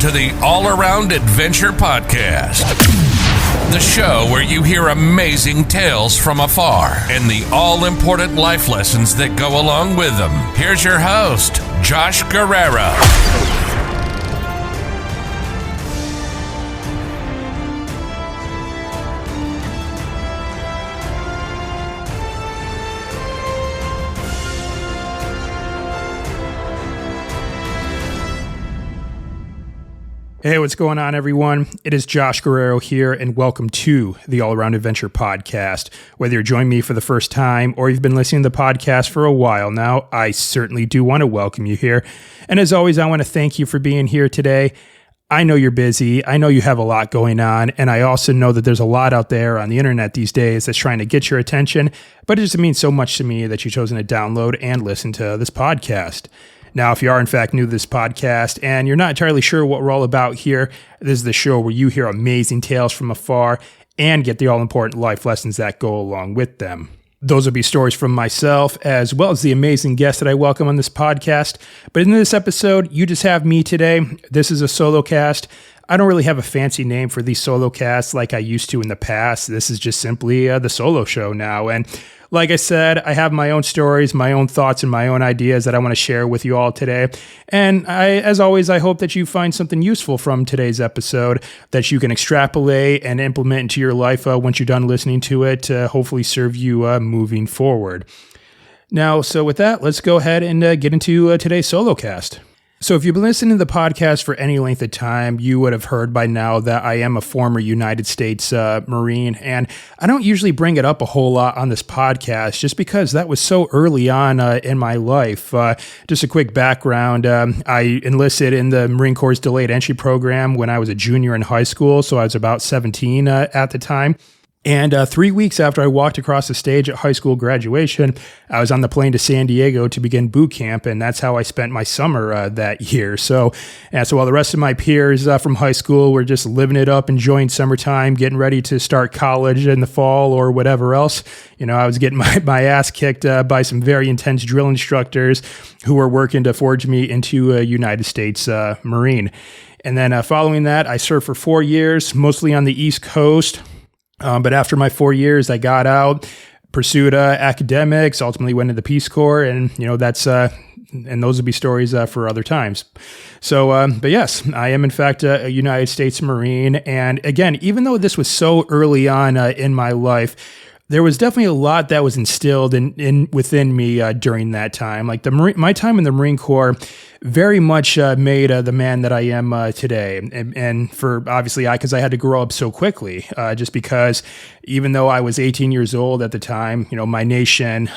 to the All Around Adventure Podcast, the show where you hear amazing tales from afar and the all-important life lessons that go along with them. Here's your host, Josh Guerrero. Hey, what's going on, everyone? It is Josh Guerrero here, and welcome to the All Around Adventure Podcast. Whether you're joining me for the first time or you've been listening to the podcast for a while now, I certainly do want to welcome you here. And as always, I want to thank you for being here today. I know you're busy. I know you have a lot going on, and I also know that there's a lot out there on the internet these days that's trying to get your attention, but it just means so much to me that you've chosen to download and listen to this podcast. Now, if you are in fact new to this podcast and you're not entirely sure what we're all about here, this is the show where you hear amazing tales from afar and get the all-important life lessons that go along with them. Those will be stories from myself as well as the amazing guests that I welcome on this podcast. But in this episode, you just have me today. This is a solo cast. I don't really have a fancy name for these solo casts like I used to in the past. This is just simply the solo show now. And like I said, I have my own stories, my own thoughts, and my own ideas that I want to share with you all today. And as always, I hope that you find something useful from today's episode that you can extrapolate and implement into your life once you're done listening to it to hopefully serve you moving forward. Now, so with that, let's go ahead and get into today's solo cast. So if you've been listening to the podcast for any length of time, you would have heard by now that I am a former United States Marine, and I don't usually bring it up a whole lot on this podcast just because that was so early on in my life. Just a quick background, I enlisted in the Marine Corps' delayed entry program when I was a junior in high school, so I was about 17 at the time. And 3 weeks after I walked across the stage at high school graduation, I was on the plane to San Diego to begin boot camp, and that's how I spent my summer that year. So while the rest of my peers from high school were just living it up, enjoying summertime, getting ready to start college in the fall or whatever else, I was getting my ass kicked by some very intense drill instructors who were working to forge me into a United States Marine. And then following that, I served for 4 years, mostly on the East Coast. But after my 4 years, I got out, pursued academics, ultimately went into the Peace Corps, and that's and those would be stories for other times. So, but yes, I am in fact a United States Marine, and again, even though this was so early on in my life, there was definitely a lot that was instilled within me during that time. Like my time in the Marine Corps very much made the man that I am today. And for obviously because I had to grow up so quickly, just because even though I was 18 years old at the time, my nation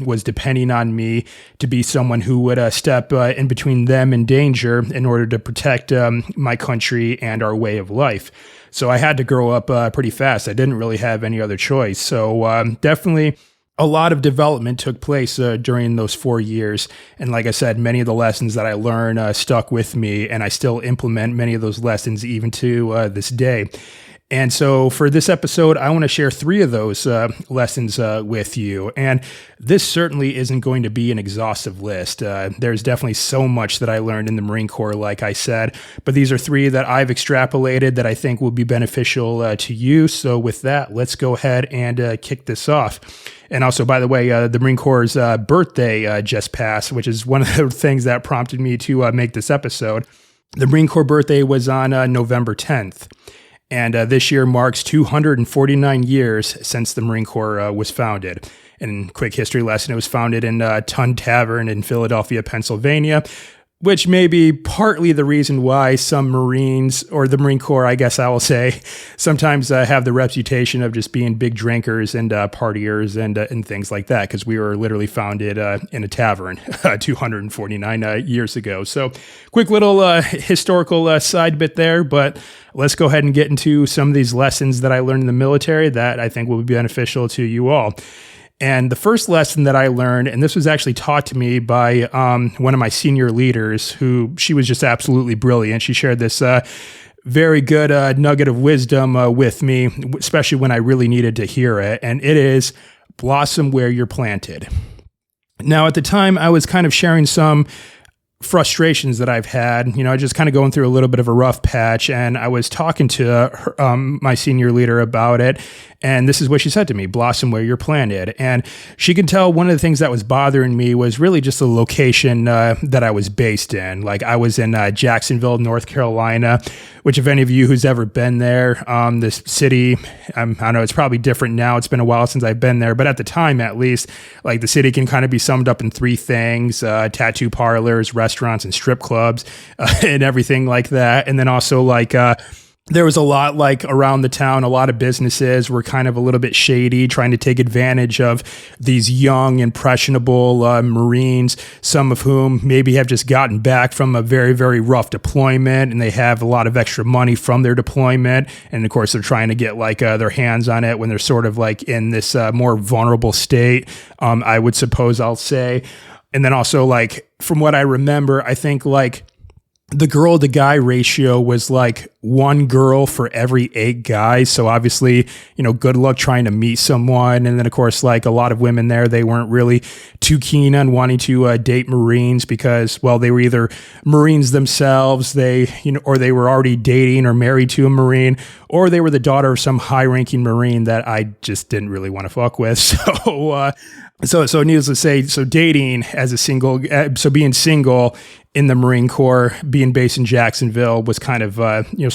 was depending on me to be someone who would step in between them and danger in order to protect my country and our way of life. So I had to grow up pretty fast. I didn't really have any other choice. So definitely a lot of development took place during those 4 years. And like I said, many of the lessons that I learned stuck with me, and I still implement many of those lessons even to this day. And so for this episode, I want to share 3 of those lessons with you. And this certainly isn't going to be an exhaustive list. There's definitely so much that I learned in the Marine Corps, like I said. But these are 3 that I've extrapolated that I think will be beneficial to you. So with that, let's go ahead and kick this off. And also, by the way, the Marine Corps' birthday just passed, which is one of the things that prompted me to make this episode. The Marine Corps birthday was on November 10th. And this year marks 249 years since the Marine Corps was founded. And quick history lesson, it was founded in Tun Tavern in Philadelphia, Pennsylvania, which may be partly the reason why some Marines, or the Marine Corps, I guess I will say, sometimes have the reputation of just being big drinkers and partiers and things like that, because we were literally founded in a tavern 249 years ago. So quick little historical side bit there, but let's go ahead and get into some of these lessons that I learned in the military that I think will be beneficial to you all. And the first lesson that I learned, and this was actually taught to me by one of my senior leaders, who she was just absolutely brilliant. She shared this very good nugget of wisdom with me, especially when I really needed to hear it. And it is blossom where you're planted. Now, at the time, I was kind of sharing some frustrations that I've had, just kind of going through a little bit of a rough patch. And I was talking to my senior leader about it. And this is what she said to me: blossom where you're planted. And she could tell one of the things that was bothering me was really just the location that I was based in. Like, I was in Jacksonville, North Carolina, which, if any of you who's ever been there, this city, I don't know, it's probably different now. It's been a while since I've been there. But at the time, at least, like, the city can kind of be summed up in three things: tattoo parlors, restaurants, and strip clubs, and everything like that. And then also, like, there was a lot, like, around the town, a lot of businesses were kind of a little bit shady, trying to take advantage of these young, impressionable Marines, some of whom maybe have just gotten back from a very, very rough deployment, and they have a lot of extra money from their deployment. And of course, they're trying to get, like, their hands on it when they're sort of, like, in this more vulnerable state, I would suppose I'll say. And then also, like, from what I remember, I think, like, the girl to guy ratio was like one girl for every 8 guys. So obviously, good luck trying to meet someone. And then, of course, like, a lot of women there, they weren't really too keen on wanting to date Marines because, well, they were either Marines themselves, or they were already dating or married to a Marine, or they were the daughter of some high-ranking Marine that I just didn't really want to fuck with. So needless to say, so dating as a single, so being single in the Marine Corps, being based in Jacksonville, was kind of,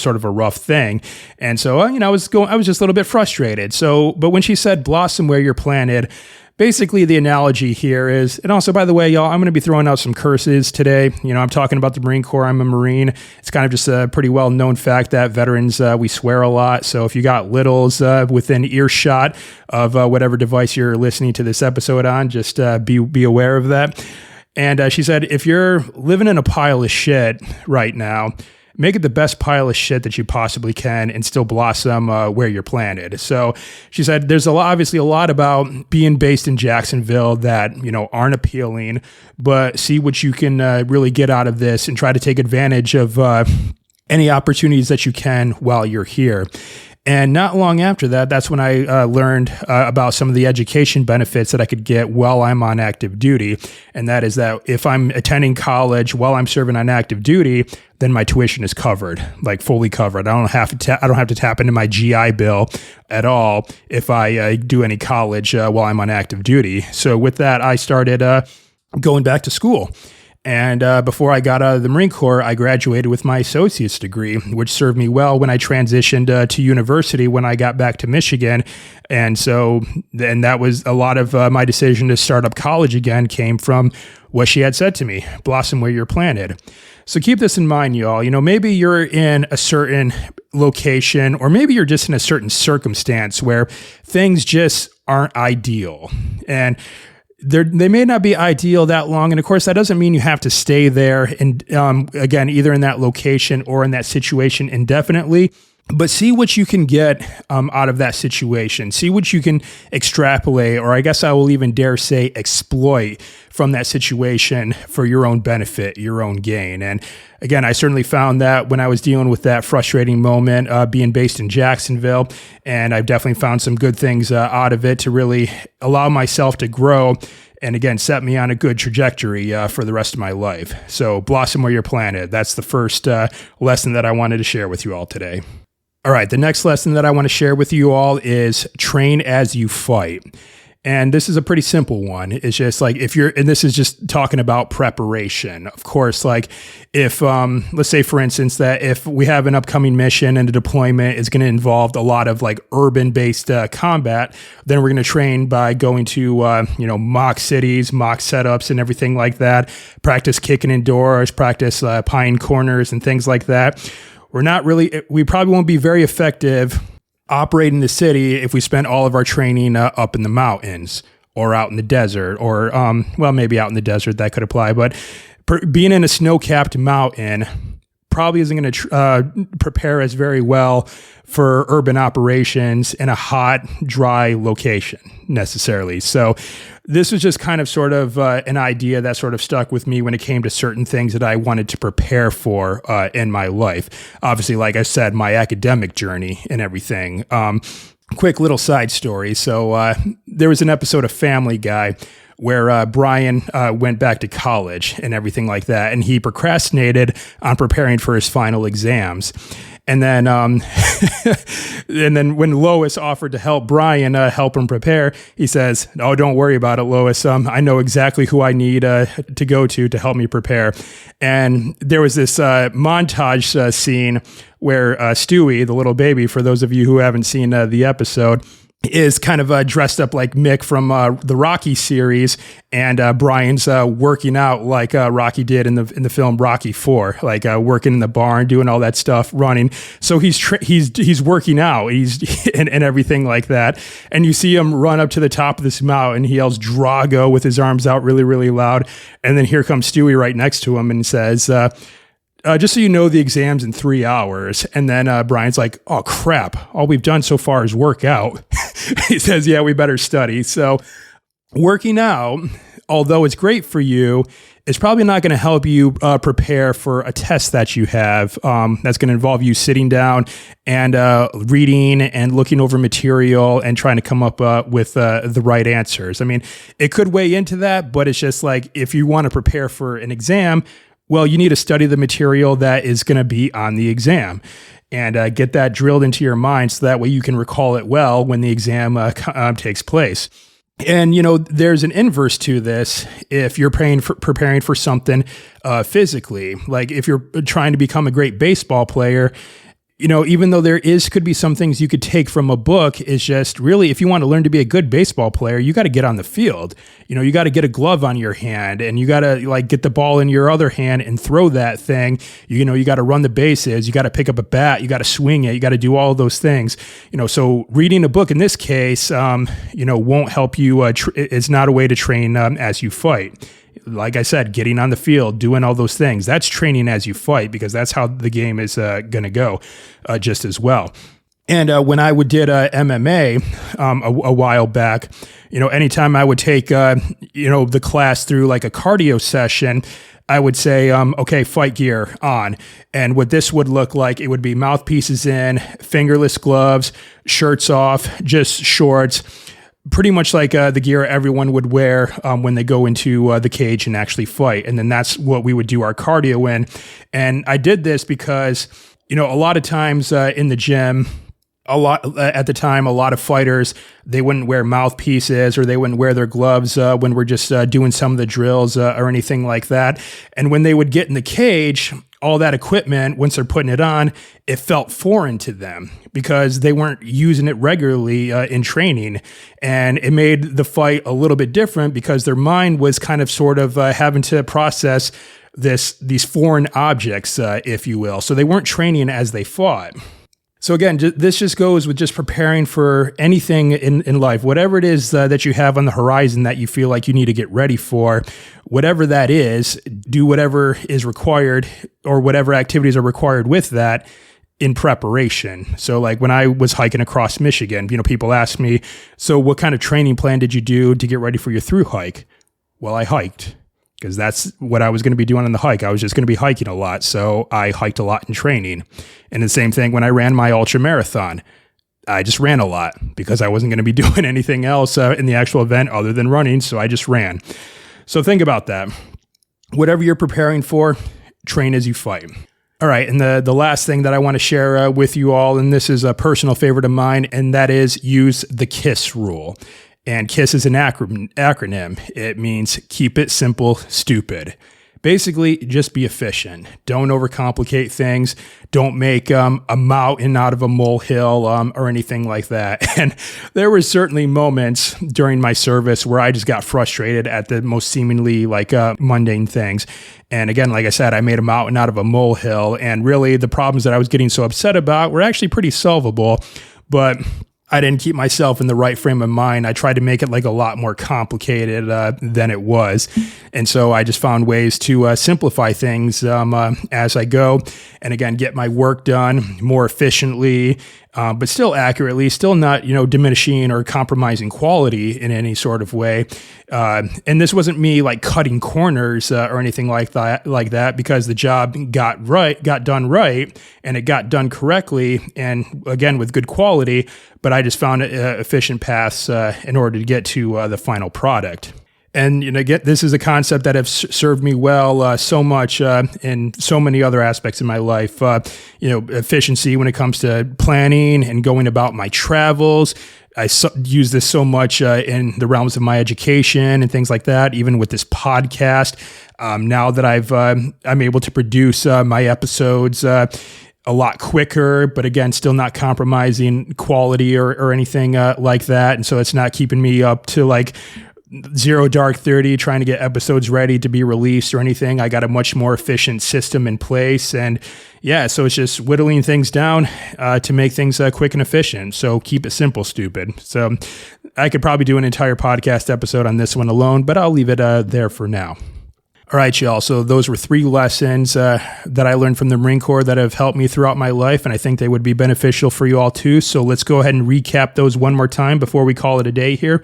sort of a rough thing. And so, I was just a little bit frustrated. So, but when she said blossom where you're planted, basically the analogy here is, and also, by the way, y'all, I'm going to be throwing out some curses today. I'm talking about the Marine Corps. I'm a Marine. It's kind of just a pretty well-known fact that veterans, we swear a lot. So if you got littles within earshot of whatever device you're listening to this episode on, just be aware of that. And she said, if you're living in a pile of shit right now, make it the best pile of shit that you possibly can and still blossom where you're planted. So she said, there's obviously a lot about being based in Jacksonville that, aren't appealing, but see what you can really get out of this and try to take advantage of any opportunities that you can while you're here. And not long after that, that's when I learned about some of the education benefits that I could get while I'm on active duty. And that is that if I'm attending college while I'm serving on active duty, then my tuition is covered, like fully covered. I don't have to tap into my GI Bill at all if I do any college while I'm on active duty. So with that, I started going back to school. And before I got out of the Marine Corps, I graduated with my associate's degree, which served me well when I transitioned to university when I got back to Michigan. And so then that was a lot of my decision to start up college again came from what she had said to me: blossom where you're planted. So keep this in mind, y'all. Maybe you're in a certain location, or maybe you're just in a certain circumstance where things just aren't ideal. And they may not be ideal that long. And of course, that doesn't mean you have to stay there. And again, either in that location or in that situation indefinitely. But see what you can get out of that situation. See what you can extrapolate, or I guess I will even dare say exploit from that situation for your own benefit, your own gain. And again, I certainly found that when I was dealing with that frustrating moment being based in Jacksonville, and I've definitely found some good things out of it to really allow myself to grow and again, set me on a good trajectory for the rest of my life. So blossom where you're planted. That's the first lesson that I wanted to share with you all today. All right, the next lesson that I want to share with you all is train as you fight. And this is a pretty simple one. It's just like and this is just talking about preparation. Of course, like if, let's say for instance, that if we have an upcoming mission and a deployment is going to involve a lot of like urban based combat, then we're going to train by going to, mock cities, mock setups and everything like that, practice kicking in doors, practice pine corners and things like that. We probably won't be very effective operating the city if we spend all of our training up in the mountains or out in the desert or, maybe out in the desert, that could apply. But being in a snow-capped mountain probably isn't going to prepare us very well for urban operations in a hot, dry location necessarily. So this was just kind of sort of an idea that sort of stuck with me when it came to certain things that I wanted to prepare for in my life. Obviously, like I said, my academic journey and everything. Quick little side story. So there was an episode of Family Guy where Brian went back to college and everything like that, and he procrastinated on preparing for his final exams. And then, and then when Lois offered to help Brian help him prepare, he says, "Oh, don't worry about it, Lois. I know exactly who I need to go to help me prepare." And there was this montage scene where Stewie, the little baby, for those of you who haven't seen the episode, is kind of dressed up like Mick from the Rocky series, and Brian's working out like Rocky did in the film Rocky 4, like working in the barn, doing all that stuff, running. So he's working out, and everything like that. And you see him run up to the top of this mountain. He yells "Drago" with his arms out really, really loud. And then here comes Stewie right next to him and says, "Just so you know, the exam's in 3 hours." And then Brian's like, "Oh, crap. All we've done so far is work out." He says, "Yeah, we better study." So working out, although it's great for you, is probably not going to help you prepare for a test that you have that's going to involve you sitting down and reading and looking over material and trying to come up with the right answers. I mean, it could weigh into that, but it's just like if you want to prepare for an exam, well, you need to study the material that is going to be on the exam and get that drilled into your mind so that way you can recall it well when the exam takes place. And, you know, there's an inverse to this if you're preparing for something physically. Like if you're trying to become a great baseball player, you know, even though could be some things you could take from a book, is just really, if you want to learn to be a good baseball player, you got to get on the field. You know, you got to get a glove on your hand and you got to like get the ball in your other hand and throw that thing. You know, you got to run the bases, you got to pick up a bat, you got to swing it, you got to do all those things. You know, so reading a book in this case, you know, won't help you. It's not a way to train as you fight. Like I said, getting on the field, doing all those things, that's training as you fight, because that's how the game is going to go just as well. And when I did MMA a while back, you know, anytime I would take, you know, the class through like a cardio session, I would say, okay, fight gear on. And what this would look like, it would be mouthpieces in, fingerless gloves, shirts off, just shorts. Pretty much like the gear everyone would wear when they go into the cage and actually fight. And then that's what we would do our cardio in. And I did this because, you know, a lot of times in the gym, at the time, a lot of fighters, they wouldn't wear mouthpieces or they wouldn't wear their gloves when we're just doing some of the drills or anything like that. And when they would get in the cage, all that equipment, once they're putting it on, it felt foreign to them because they weren't using it regularly in training. And it made the fight a little bit different because their mind was kind of sort of having to process these foreign objects, if you will. So they weren't training as they fought. So again, this just goes with just preparing for anything in life, whatever it is that you have on the horizon that you feel like you need to get ready for, whatever that is, do whatever is required or whatever activities are required with that in preparation. So like when I was hiking across Michigan, you know, people ask me, so what kind of training plan did you do to get ready for your through hike? Well, I hiked. Because that's what I was going to be doing on the hike. I was just going to be hiking a lot. So I hiked a lot in training. And the same thing when I ran my ultra marathon. I just ran a lot because I wasn't going to be doing anything else in the actual event other than running. So I just ran. So think about that. Whatever you're preparing for, train as you fight. All right. And the last thing that I want to share with you all, and this is a personal favorite of mine, and that is use the KISS rule. And KISS is an acronym. It means keep it simple, stupid. Basically, just be efficient. Don't overcomplicate things. Don't make a mountain out of a molehill or anything like that. And there were certainly moments during my service where I just got frustrated at the most seemingly like mundane things. And again, like I said, I made a mountain out of a molehill. And really, the problems that I was getting so upset about were actually pretty solvable. But I didn't keep myself in the right frame of mind. I tried to make it like a lot more complicated than it was. And so I just found ways to simplify things as I go. And again, get my work done more efficiently, but still accurately, still not, you know, diminishing or compromising quality in any sort of way. And this wasn't me like cutting corners or anything like that, because the job got done right, and it got done correctly, and again with good quality. But I just found efficient paths in order to get to the final product. And this is a concept that has served me well so much in so many other aspects of my life. Efficiency when it comes to planning and going about my travels. I use this so much in the realms of my education and things like that. Even with this podcast, now that I'm able to produce my episodes a lot quicker, but again, still not compromising quality or anything like that. And so it's not keeping me up to like 0 dark 30 trying to get episodes ready to be released or anything. I got a much more efficient system in place. And yeah, so it's just whittling things down to make things quick and efficient. So keep it simple, stupid. So I could probably do an entire podcast episode on this one alone, but I'll leave it there for now. All right, y'all. So those were 3 lessons that I learned from the Marine Corps that have helped me throughout my life, and I think they would be beneficial for you all too. So let's go ahead and recap those one more time before we call it a day here.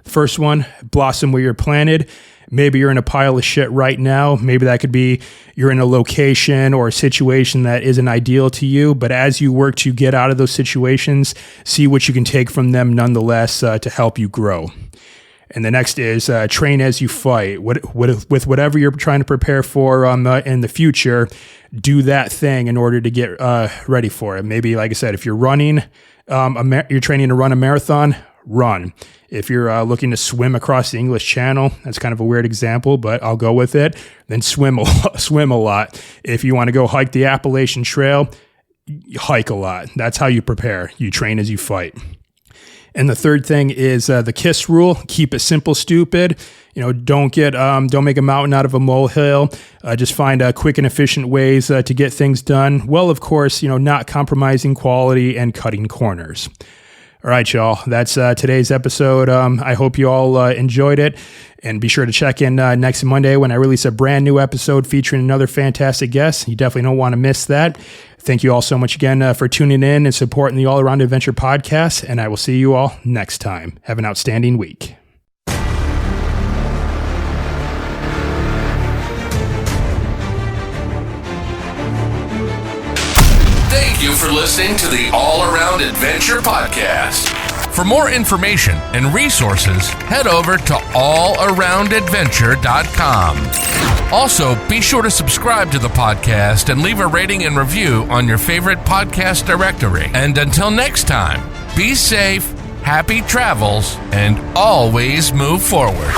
The first one, blossom where you're planted. Maybe you're in a pile of shit right now. Maybe that could be you're in a location or a situation that isn't ideal to you. But as you work to get out of those situations, see what you can take from them nonetheless to help you grow. And the next is train as you fight. With whatever you're trying to prepare for in the future, do that thing in order to get ready for it. Maybe, like I said, if you're running, you're training to run a marathon, run. If you're looking to swim across the English Channel, that's kind of a weird example, but I'll go with it, then swim a lot. If you want to go hike the Appalachian Trail, hike a lot. That's how you prepare. You train as you fight. And the third thing is the KISS rule. Keep it simple, stupid. Don't make a mountain out of a molehill. Just find quick and efficient ways to get things done. Well, of course, not compromising quality and cutting corners. All right, y'all. That's today's episode. I hope you all enjoyed it. And be sure to check in next Monday when I release a brand new episode featuring another fantastic guest. You definitely don't want to miss that. Thank you all so much again for tuning in and supporting the All Around Adventure podcast. And I will see you all next time. Have an outstanding week. Thank you for listening to the All Around Adventure podcast. For more information and resources, head over to allaroundadventure.com. Also, be sure to subscribe to the podcast and leave a rating and review on your favorite podcast directory. And until next time, be safe, happy travels, and always move forward.